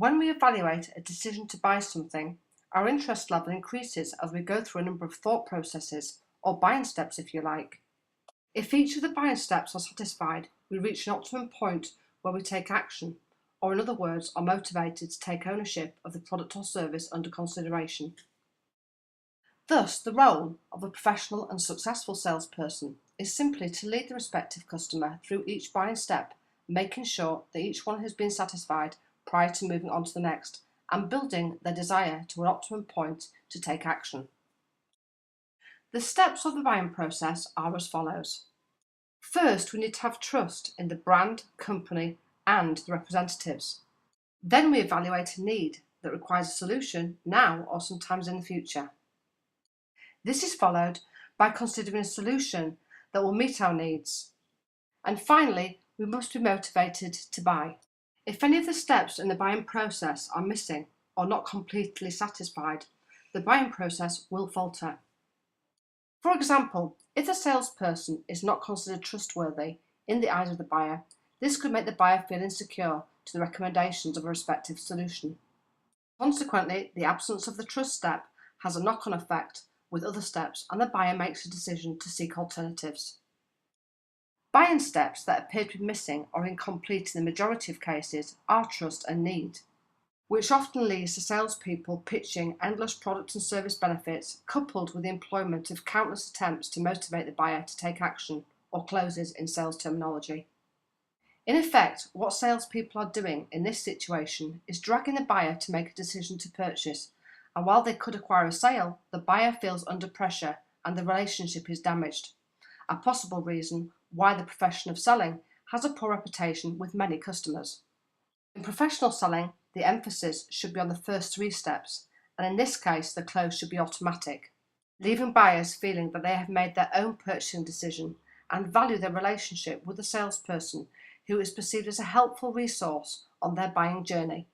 When we evaluate a decision to buy something, our interest level increases as we go through a number of thought processes, or buying steps if you like. If each of the buying steps are satisfied, we reach an optimum point where we take action, or in other words, are motivated to take ownership of the product or service under consideration. Thus, the role of a professional and successful salesperson is simply to lead the respective customer through each buying step, making sure that each one has been satisfied prior to moving on to the next, and building their desire to an optimum point to take action. The steps of the buying process are as follows. First, we need to have trust in the brand, company, and the representatives. Then we evaluate a need that requires a solution now or sometimes in the future. This is followed by considering a solution that will meet our needs. And finally, we must be motivated to buy. If any of the steps in the buying process are missing or not completely satisfied, the buying process will falter. For example, if the salesperson is not considered trustworthy in the eyes of the buyer, this could make the buyer feel insecure to the recommendations of a respective solution. Consequently, the absence of the trust step has a knock-on effect with other steps, and the buyer makes a decision to seek alternatives. Buying steps that appear to be missing or incomplete in the majority of cases are trust and need, which often leads to salespeople pitching endless product and service benefits, coupled with the employment of countless attempts to motivate the buyer to take action, or closes in sales terminology. In effect, what salespeople are doing in this situation is dragging the buyer to make a decision to purchase, and while they could acquire a sale, the buyer feels under pressure and the relationship is damaged, a possible reason why the profession of selling has a poor reputation with many customers. In professional selling, the emphasis should be on the first three steps, and in this case the close should be automatic, leaving buyers feeling that they have made their own purchasing decision and value their relationship with the salesperson, who is perceived as a helpful resource on their buying journey.